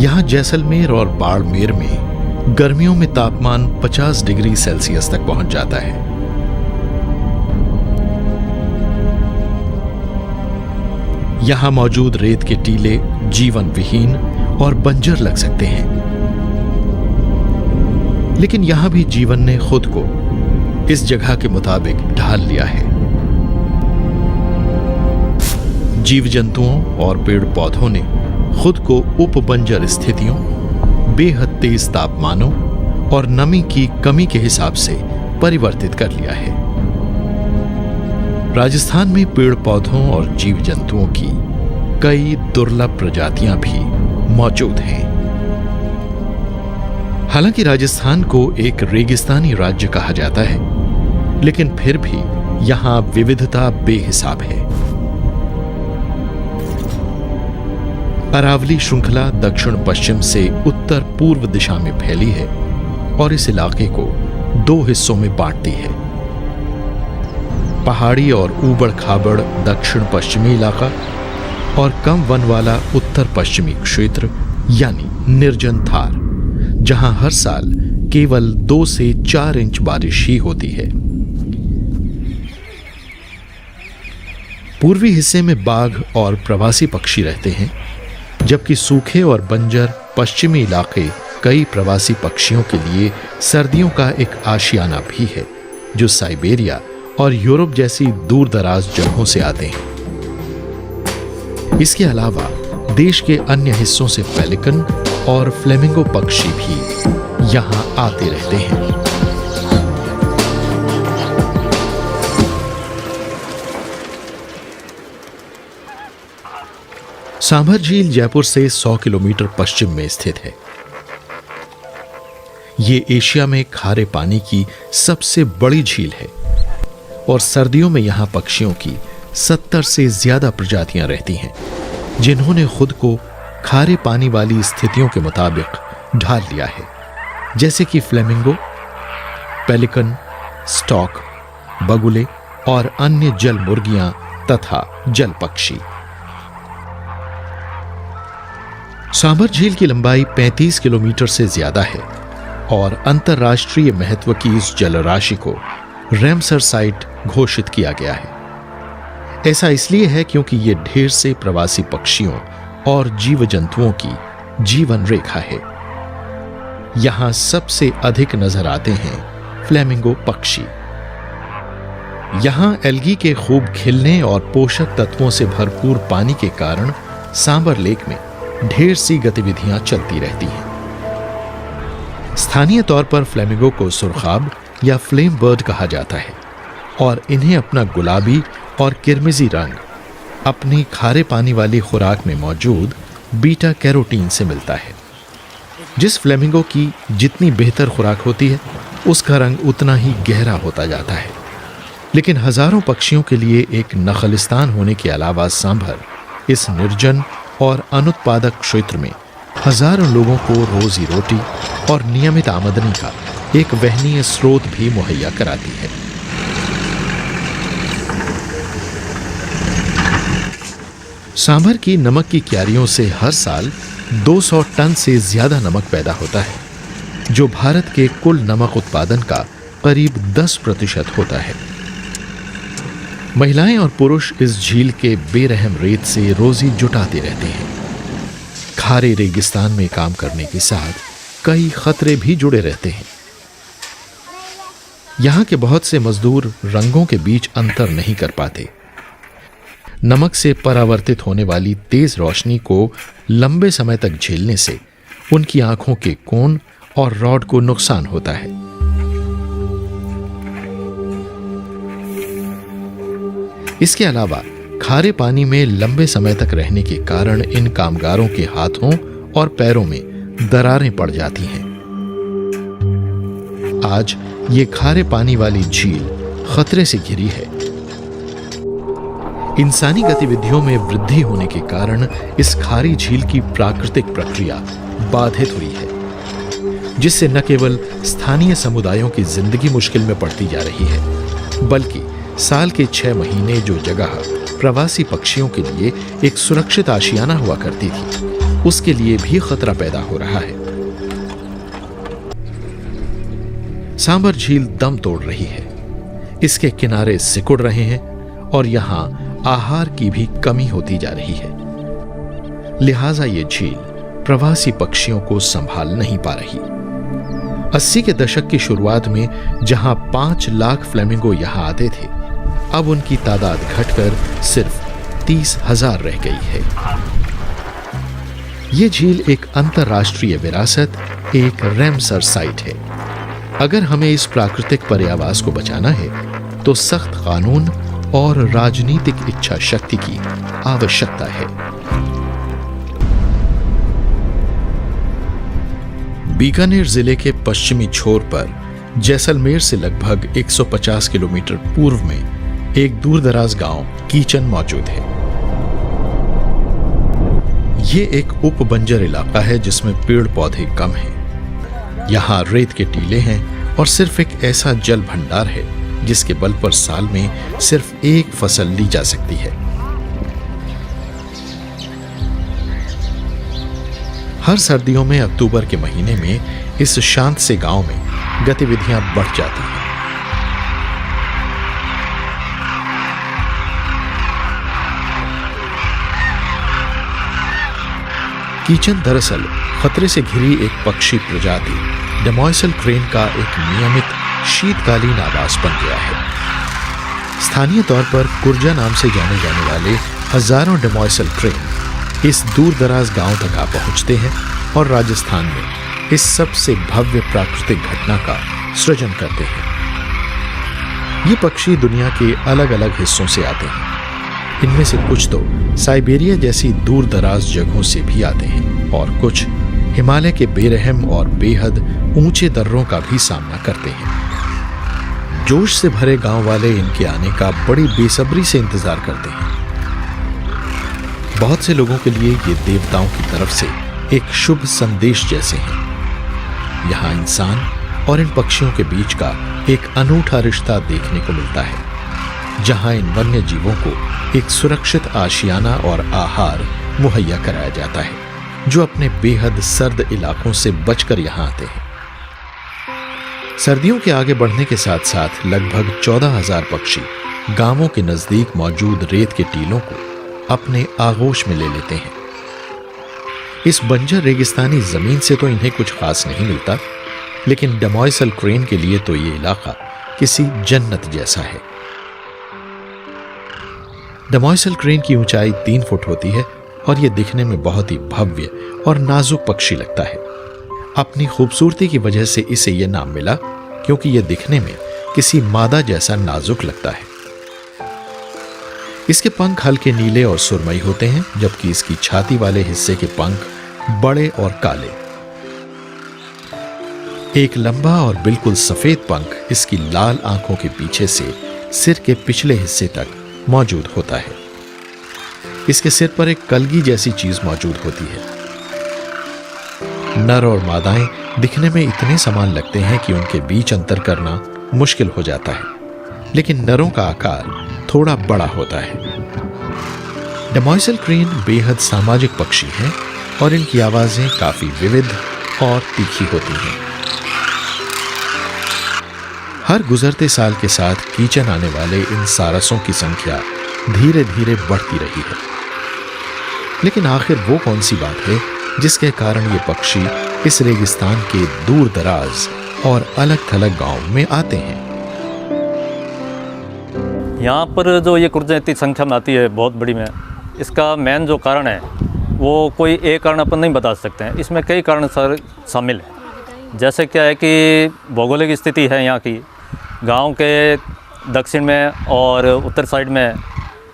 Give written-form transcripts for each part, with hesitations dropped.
यहाँ जैसलमेर और बाड़मेर में गर्मियों में तापमान 50 डिग्री सेल्सियस तक पहुंच जाता है। यहाँ मौजूद रेत के टीले जीवन विहीन और बंजर लग सकते हैं, लेकिन यहां भी जीवन ने खुद को इस जगह के मुताबिक ढाल लिया है। जीव जंतुओं और पेड़ पौधों ने खुद को उपबंजर स्थितियों, बेहद तेज तापमानों और नमी की कमी के हिसाब से परिवर्तित कर लिया है। राजस्थान में पेड़ पौधों और जीव जंतुओं की कई दुर्लभ प्रजातियां भी मौजूद हैं। हालांकि राजस्थान को एक रेगिस्तानी राज्य कहा जाता है, लेकिन फिर भी यहां विविधता बेहिसाब है। अरावली श्रृंखला दक्षिण पश्चिम से उत्तर पूर्व दिशा में फैली है और इस इलाके को 2 हिस्सों में बांटती है। पहाड़ी और ऊबड़ खाबड़ दक्षिण पश्चिमी इलाका और कम वन वाला उत्तर पश्चिमी क्षेत्र यानी निर्जन थार, जहां हर साल केवल 2 से 4 इंच बारिश ही होती है। पूर्वी हिस्से में बाघ और प्रवासी पक्षी रहते हैं, जबकि सूखे और बंजर पश्चिमी इलाके कई प्रवासी पक्षियों के लिए सर्दियों का एक आशियाना भी है, जो साइबेरिया और यूरोप जैसी दूर दराज जगहों से आते हैं। इसके अलावा देश के अन्य हिस्सों से पेलिकन और फ्लेमिंगो पक्षी भी यहां आते रहते हैं। सांभर झील जयपुर से 100 किलोमीटर पश्चिम में स्थित है। ये एशिया में खारे पानी की सबसे बड़ी झील है और सर्दियों में यहां पक्षियों की 70 से ज्यादा प्रजातियां रहती हैं, जिन्होंने खुद को खारे पानी वाली स्थितियों के मुताबिक ढाल लिया है, जैसे कि फ्लेमिंगो, पेलिकन, स्टॉक, बगुले और अन्य जल मुर्गियां तथा जल पक्षी। सांभर झील की लंबाई 35 किलोमीटर से ज्यादा है और अंतर्राष्ट्रीय महत्व की इस जलराशि को रैमसर साइट घोषित किया गया है। ऐसा इसलिए है क्योंकि यह ढेर से प्रवासी पक्षियों और जीव जंतुओं की जीवन रेखा है। यहां सबसे अधिक नजर आते हैं फ्लेमिंगो पक्षी। यहां एल्गी के खूब खिलने और पोषक तत्वों से भरपूर पानी के कारण सांभर लेक में ढेर सी गतिविधियां चलती रहती हैं। स्थानीय तौर पर फ्लेमिंगो को सुरखाब या फ्लेम बर्ड कहा जाता है और इन्हें अपना गुलाबी और किरमिजी रंग अपनी खारे पानी वाली खुराक में मौजूद बीटा कैरोटीन से मिलता है। जिस फ्लेमिंगो की जितनी बेहतर खुराक होती है, उसका रंग उतना ही गहरा होता जाता है। लेकिन हजारों पक्षियों के लिए एक नखलिस्तान होने के अलावा सांभर इस निर्जन और अनुत्पादक क्षेत्र में हजारों लोगों को रोजी रोटी और नियमित आमदनी का एक वहनीय स्रोत भी मुहैया कराती है। सांभर की नमक की क्यारियों से हर साल 200 टन से ज्यादा नमक पैदा होता है, जो भारत के कुल नमक उत्पादन का करीब 10% होता है। महिलाएं और पुरुष इस झील के बेरहम रेत से रोजी जुटाते रहते हैं। खारे रेगिस्तान में काम करने के साथ कई खतरे भी जुड़े रहते हैं। यहां के बहुत से मजदूर रंगों के बीच अंतर नहीं कर पाते। नमक से परावर्तित होने वाली तेज रोशनी को लंबे समय तक झेलने से उनकी आंखों के कोण और रॉड को नुकसान होता है। इसके अलावा खारे पानी में लंबे समय तक रहने के कारण इन कामगारों के हाथों और पैरों में दरारें पड़ जाती हैं। आज ये खारे पानी वाली झील खतरे से घिरी है। इंसानी गतिविधियों में वृद्धि होने के कारण इस खारी झील की प्राकृतिक प्रक्रिया बाधित हुई है, जिससे न केवल स्थानीय समुदायों की जिंदगी मुश्किल में पड़ती जा रही है, बल्कि साल के 6 महीने जो जगह प्रवासी पक्षियों के लिए एक सुरक्षित आशियाना हुआ करती थी, उसके लिए भी खतरा पैदा हो रहा है। सांबर झील दम तोड़ रही है, इसके किनारे सिकुड़ रहे हैं और यहां आहार की भी कमी होती जा रही है। लिहाजा ये झील प्रवासी पक्षियों को संभाल नहीं पा रही। 80 के दशक की शुरुआत में जहां 5 लाख फ्लेमिंगो यहां आते थे, अब उनकी तादाद घटकर सिर्फ 30,000 रह गई है। ये झील एक अंतर्राष्ट्रीय विरासत, एक रैमसर साइट है। अगर हमें इस प्राकृतिक पर्यावास को बचाना है तो सख्त कानून और राजनीतिक इच्छा शक्ति की आवश्यकता है। बीकानेर जिले के पश्चिमी छोर पर जैसलमेर से लगभग 150 किलोमीटर पूर्व में एक दूरदराज गांव कीचन मौजूद है। ये एक उपबंजर इलाका है जिसमें पेड़ पौधे कम हैं। यहाँ रेत के टीले हैं और सिर्फ एक ऐसा जल भंडार है जिसके बल पर साल में सिर्फ एक फसल ली जा सकती है। हर सर्दियों में अक्टूबर के महीने में इस शांत से गांव में गतिविधियां बढ़ जाती हैं। कीचन दरअसल खतरे से घिरी एक पक्षी प्रजाति डेमोइसल क्रेन का एक नियमित शीतकालीन आवास बन गया है। स्थानीय तौर पर कुर्जा नाम से जाने जाने वाले हजारों डेमोइसल क्रेन इस दूर दराज गांव तक आ पहुंचते हैं और राजस्थान में इस सबसे भव्य प्राकृतिक घटना का सृजन करते हैं। ये पक्षी दुनिया के अलग अलग हिस्सों से आते हैं। इनमें से कुछ तो साइबेरिया जैसी दूर दराज जगहों से भी आते हैं और कुछ हिमालय के बेरहम और बेहद ऊंचे दर्रों का भी सामना करते हैं। जोश से भरे गांव वाले इनके आने का बड़ी बेसब्री से इंतजार करते हैं। बहुत से लोगों के लिए ये देवताओं की तरफ से एक शुभ संदेश जैसे हैं। यहाँ इंसान और इन पक्षियों के बीच का एक अनूठा रिश्ता देखने को मिलता है, जहाँ इन वन्य जीवों को एक सुरक्षित आशियाना और आहार मुहैया कराया जाता है, जो अपने बेहद सर्द इलाकों से बचकर यहाँ आते हैं। सर्दियों के आगे बढ़ने के साथ साथ लगभग 14,000 पक्षी गांवों के नजदीक मौजूद रेत के टीलों को अपने आगोश में ले लेते हैं। इस बंजर रेगिस्तानी जमीन से तो इन्हें कुछ खास नहीं मिलता, लेकिन डेमोइसल क्रेन के लिए तो ये इलाका किसी जन्नत जैसा है। डेमोइसल क्रेन की ऊंचाई 3 फुट होती है और यह दिखने में बहुत ही भव्य और नाजुक पक्षी लगता है। अपनी खूबसूरती की वजह से इसे यह नाम मिला क्योंकि यह दिखने में किसी मादा जैसा नाजुक लगता है। इसके पंख हल्के नीले और सुरमई होते हैं, जबकि इसकी छाती वाले हिस्से के पंख बड़े और काले। एक लंबा और बिल्कुल सफेद पंख इसकी लाल आंखों के पीछे से सिर के पिछले हिस्से तक मौजूद होता है। इसके सिर पर एक कलगी जैसी चीज मौजूद होती है। नर और मादाएं दिखने में इतने समान लगते हैं कि उनके बीच अंतर करना मुश्किल हो जाता है, लेकिन नरों का आकार थोड़ा बड़ा होता है। डेमोइसल क्रेन बेहद सामाजिक पक्षी हैं और इनकी आवाजें काफी विविध और तीखी होती हैं। हर गुजरते साल के साथ कीचन आने वाले इन सारसों की संख्या धीरे धीरे बढ़ती रही है। लेकिन आखिर वो कौन सी बात है जिसके कारण ये पक्षी इस रेगिस्तान के दूर दराज और अलग थलग गांव में आते हैं? यहाँ पर जो ये कुर्जा इतनी संख्या में आती है बहुत बड़ी में, इसका मेन जो कारण है वो कोई एक कारण अपन नहीं बता सकते हैं। इसमें कई कारण शामिल हैं। जैसे क्या है कि भौगोलिक स्थिति है यहाँ की। गांव के दक्षिण में और उत्तर साइड में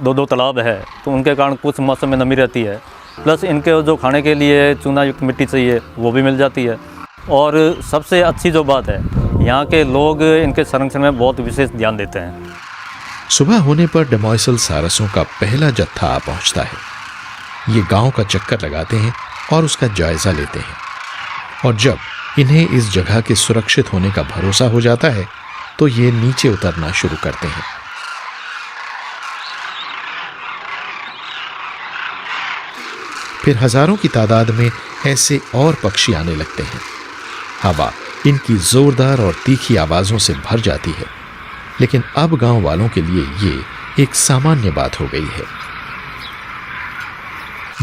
दो तालाब है, तो उनके कारण कुछ मौसम में नमी रहती है। प्लस इनके जो खाने के लिए चूना युक्त मिट्टी चाहिए वो भी मिल जाती है। और सबसे अच्छी जो बात है, यहाँ के लोग इनके संरक्षण में बहुत विशेष ध्यान देते हैं। सुबह होने पर डेमोइसल सारसों का पहला जत्था आ पहुँचता है। ये गांव का चक्कर लगाते हैं और उसका जायजा लेते हैं, और जब इन्हें इस जगह के सुरक्षित होने का भरोसा हो जाता है तो ये नीचे उतरना शुरू करते हैं। फिर हजारों की तादाद में ऐसे और पक्षी आने लगते हैं। हवा इनकी जोरदार और तीखी आवाजों से भर जाती है, लेकिन अब गांव वालों के लिए ये एक सामान्य बात हो गई है।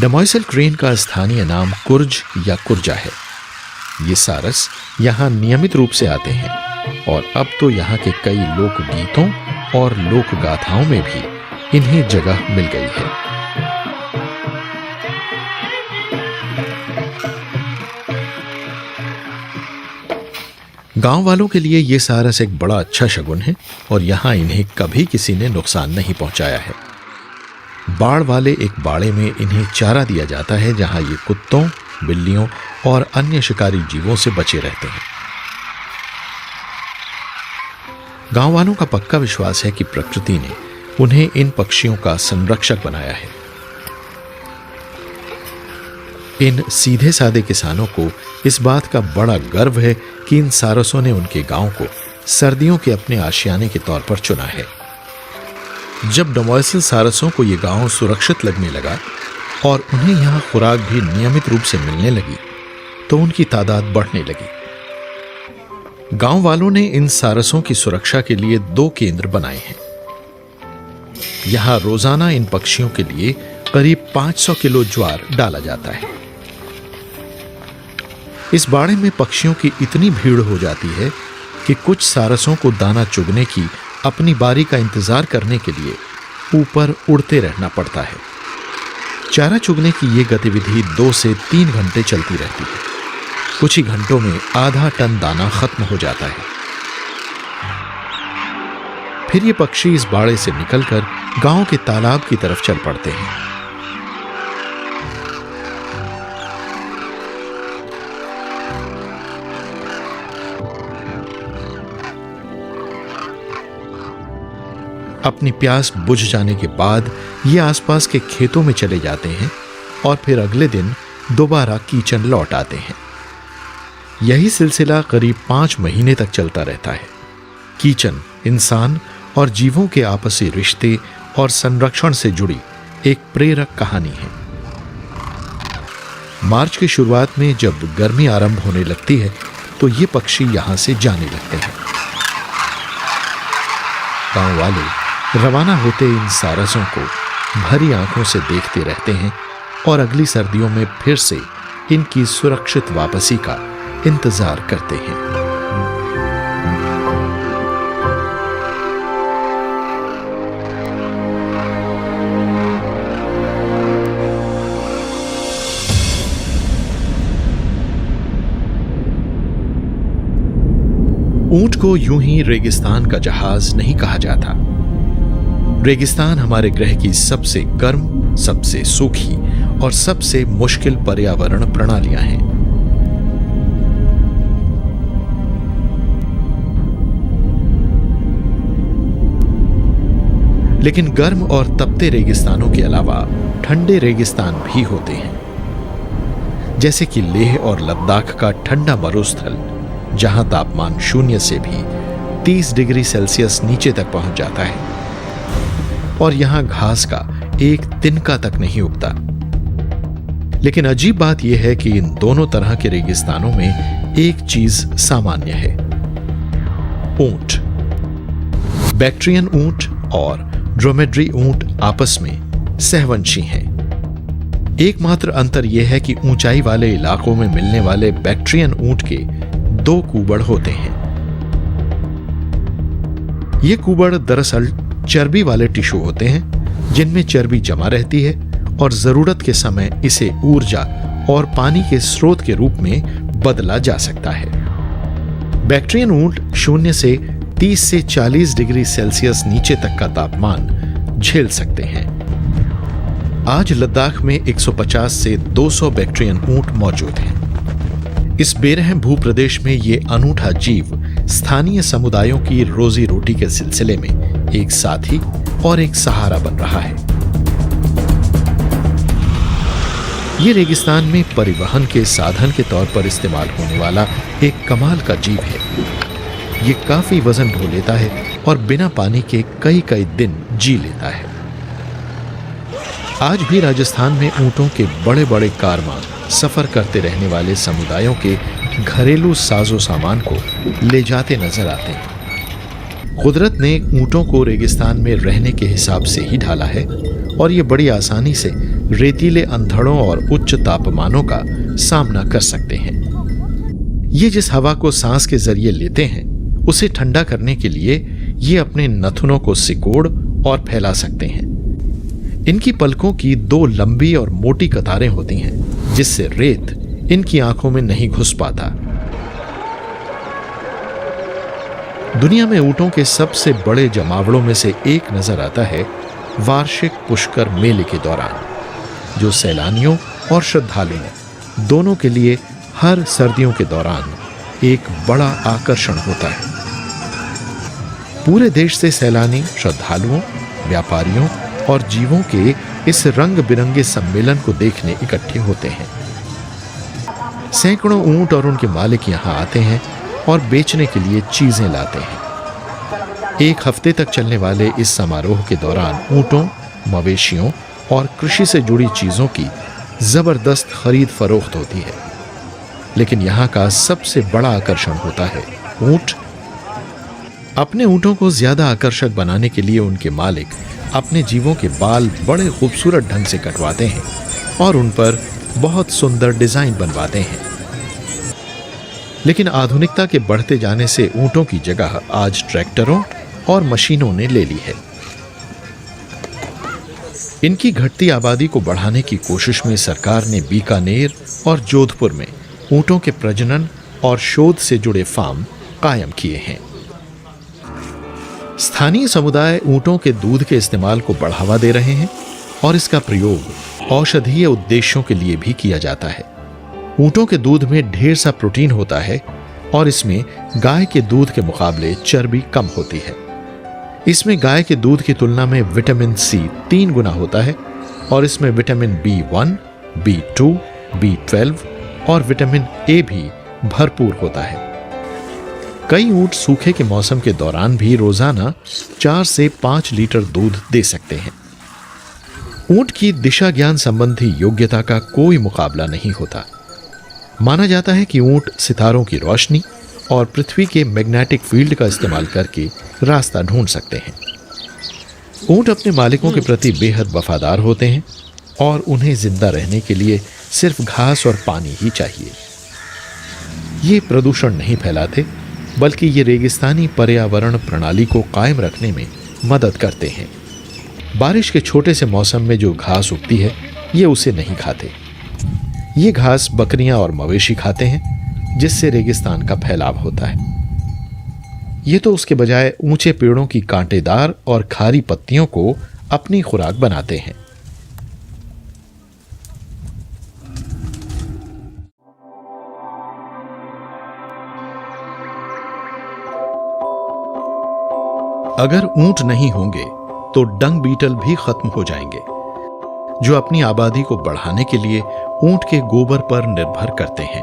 डमॉइसल क्रेन का स्थानीय नाम कुर्ज या कुर्जा है। ये सारस यहां नियमित रूप से आते हैं और अब तो यहां के कई लोकगीतों और लोक गाथाओं में भी इन्हें जगह मिल गई है। गांव वालों के लिए यह सारस एक बड़ा अच्छा शगुन है और यहां इन्हें कभी किसी ने नुकसान नहीं पहुंचाया है। बाड़ वाले एक बाड़े में इन्हें चारा दिया जाता है, जहां ये कुत्तों, बिल्लियों और अन्य शिकारी जीवों से बचे रहते हैं। गांव वालों का पक्का विश्वास है कि प्रकृति ने उन्हें इन पक्षियों का संरक्षक बनाया है। इन सीधे सादे किसानों को इस बात का बड़ा गर्व है कि इन सारसों ने उनके गांव को सर्दियों के अपने आशियाने के तौर पर चुना है। जब डमॉइसल सारसों को यह गांव सुरक्षित लगने लगा और उन्हें यहां खुराक भी नियमित रूप से मिलने लगी, तो उनकी तादाद बढ़ने लगी। गांव वालों ने इन सारसों की सुरक्षा के लिए 2 केंद्र बनाए हैं। यहां रोजाना इन पक्षियों के लिए करीब 500 किलो ज्वार डाला जाता है। इस बाड़े में पक्षियों की इतनी भीड़ हो जाती है कि कुछ सारसों को दाना चुगने की अपनी बारी का इंतजार करने के लिए ऊपर उड़ते रहना पड़ता है। चारा चुगने की यह गतिविधि 2 से 3 घंटे चलती रहती है। कुछ ही घंटों में आधा टन दाना खत्म हो जाता है। फिर ये पक्षी इस बाड़े से निकलकर गांव के तालाब की तरफ चल पड़ते हैं। अपनी प्यास बुझ जाने के बाद ये आसपास के खेतों में चले जाते हैं और फिर अगले दिन दोबारा कीचन लौट आते हैं। यही सिलसिला करीब 5 महीने तक चलता रहता है। कीचन इंसान और जीवों के आपसी रिश्ते और संरक्षण से जुड़ी एक प्रेरक कहानी है। मार्च की शुरुआत में जब गर्मी आरंभ होने लगती है तो ये पक्षी यहां से जाने लगते हैं। गांव वाले रवाना होते इन सारसों को भरी आंखों से देखते रहते हैं और अगली सर्दियों में फिर से इनकी सुरक्षित वापसी का इंतजार करते हैं। ऊंट को यूं ही रेगिस्तान का जहाज नहीं कहा जाता। रेगिस्तान हमारे ग्रह की सबसे गर्म, सबसे सूखी और सबसे मुश्किल पर्यावरण प्रणालियां हैं। लेकिन गर्म और तपते रेगिस्तानों के अलावा ठंडे रेगिस्तान भी होते हैं, जैसे कि लेह और लद्दाख का ठंडा मरुस्थल, जहां तापमान 0 से भी 30 डिग्री सेल्सियस नीचे तक पहुंच जाता है और यहां घास का एक तिनका तक नहीं उगता। लेकिन अजीब बात यह है कि इन दोनों तरह के रेगिस्तानों में एक चीज सामान्य है। ऊंट। बैक्ट्रियन ऊंट और ड्रोमेड्री ऊंट आपस में सहवंशी हैं। एकमात्र अंतर यह है कि ऊंचाई वाले इलाकों में मिलने वाले बैक्ट्रियन ऊंट के 2 कूबड़ होते हैं। ये कूबड़ दरअसल चर्बी वाले टिश्यू होते हैं, जिनमें चर्बी जमा रहती है और जरूरत के समय इसे ऊर्जा और पानी के स्रोत के रूप में बदला जा सकता है। बैक्ट्रियन ऊंट 0 से 30 से 40 डिग्री सेल्सियस नीचे तक का तापमान झेल सकते हैं। आज लद्दाख में 150 से 200 बैक्ट्रियन ऊंट मौजूद हैं। इस बेरहम भूप्रदेश में ये अनूठा जीव स्थानीय समुदायों की रोजी रोटी के सिलसिले में एक साथी और एक सहारा बन रहा है। ये रेगिस्तान में परिवहन के साधन के तौर पर इस्तेमाल होने वाला एक कमाल का जीव है। ये काफी वजन ढो लेता है और बिना पानी के कई कई दिन जी लेता है। आज भी राजस्थान में ऊंटों के बड़े बड़े कारवां सफर करते रहने वाले समुदायों के घरेलू साजो सामान को ले जाते नजर आते हैं। कुदरत ने ऊंटों को रेगिस्तान में रहने के हिसाब से ही ढाला है और ये बड़ी आसानी से रेतीले अंधड़ों और उच्च तापमानों का सामना कर सकते हैं। ये जिस हवा को सांस के जरिए लेते हैं उसे ठंडा करने के लिए ये अपने नथुनों को सिकोड़ और फैला सकते हैं। इनकी पलकों की 2 लंबी और मोटी कतारें होती हैं जिससे रेत इनकी आंखों में नहीं घुस पाता। दुनिया में ऊंटों के सबसे बड़े जमावड़ों में से एक नजर आता है वार्षिक पुष्कर मेले के दौरान, जो सैलानियों और श्रद्धालुओं दोनों के लिए हर सर्दियों के दौरान एक बड़ा आकर्षण होता है। पूरे देश से सैलानी श्रद्धालुओं, व्यापारियों और जीवों के इस रंग बिरंगे सम्मेलन को देखने इकट्ठे होते हैं। सैकड़ों ऊंट और उनके मालिक यहां आते हैं और बेचने के लिए चीजें लाते हैं। 1 हफ्ते तक चलने वाले इस समारोह के दौरान ऊंटों, मवेशियों और कृषि से जुड़ी चीजों की जबरदस्त खरीद फरोख्त होती है। लेकिन यहाँ का सबसे बड़ा आकर्षण होता है ऊंट। अपने ऊंटों को ज्यादा आकर्षक बनाने के लिए उनके मालिक अपने जीवों के बाल बड़े खूबसूरत ढंग से कटवाते हैं और उन पर बहुत सुंदर डिजाइन बनवाते हैं। लेकिन आधुनिकता के बढ़ते जाने से ऊंटों की जगह आज ट्रैक्टरों और मशीनों ने ले ली है। इनकी घटती आबादी को बढ़ाने की कोशिश में सरकार ने बीकानेर और जोधपुर में ऊंटों के प्रजनन और शोध से जुड़े फार्म कायम किए हैं। स्थानीय समुदाय ऊंटों के दूध के इस्तेमाल को बढ़ावा दे रहे हैं और इसका प्रयोग औषधीय उद्देश्यों के लिए भी किया जाता है। ऊंटों के दूध में ढेर सा प्रोटीन होता है और इसमें गाय के दूध के मुकाबले चर्बी कम होती है। इसमें गाय के दूध की तुलना में विटामिन सी 3 गुना होता है और इसमें विटामिन B1, B2, B12 और विटामिन ए भी भरपूर होता है। कई ऊंट सूखे के मौसम के दौरान भी रोजाना 4 से 5 लीटर दूध दे सकते हैं। ऊंट की दिशा ज्ञान संबंधी योग्यता का कोई मुकाबला नहीं होता। माना जाता है कि ऊंट सितारों की रोशनी और पृथ्वी के मैग्नेटिक फील्ड का इस्तेमाल करके रास्ता ढूंढ सकते हैं। ऊंट अपने मालिकों के प्रति बेहद वफादार होते हैं और उन्हें जिंदा रहने के लिए सिर्फ घास और पानी ही चाहिए। ये प्रदूषण नहीं फैलाते, बल्कि ये रेगिस्तानी पर्यावरण प्रणाली को कायम रखने में मदद करते हैं। बारिश के छोटे से मौसम में जो घास उगती है, ये उसे नहीं खाते। ये घास बकरियां और मवेशी खाते हैं, जिससे रेगिस्तान का फैलाव होता है। ये तो उसके बजाय ऊंचे पेड़ों की कांटेदार और खारी पत्तियों को अपनी खुराक बनाते हैं। अगर ऊंट नहीं होंगे तो डंग बीटल भी खत्म हो जाएंगे, जो अपनी आबादी को बढ़ाने के लिए ऊंट के गोबर पर निर्भर करते हैं।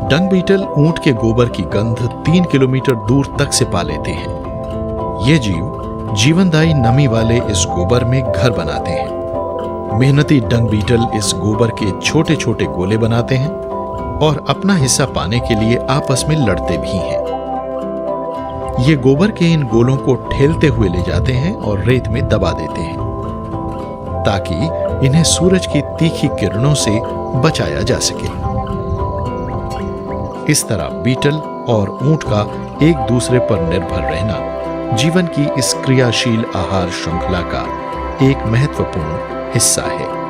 डंग बीटल ऊंट के गोबर की गंध 3 किलोमीटर दूर तक से पा लेते हैं। ये जीव जीवनदायी नमी वाले इस गोबर में घर बनाते हैं। मेहनती डंग बीटल इस गोबर के छोटे छोटे गोले बनाते हैं और अपना हिस्सा पाने के लिए आपस में लड़ते भी हैं। ये गोबर के इन गोलों को ठेलते हुए ले जाते हैं और रेत में दबा देते हैं, ताकि इन्हें सूरज की तीखी किरणों से बचाया जा सके। इस तरह बीटल और ऊंट का एक दूसरे पर निर्भर रहना जीवन की इस क्रियाशील आहार श्रृंखला का एक महत्वपूर्ण हिस्सा है।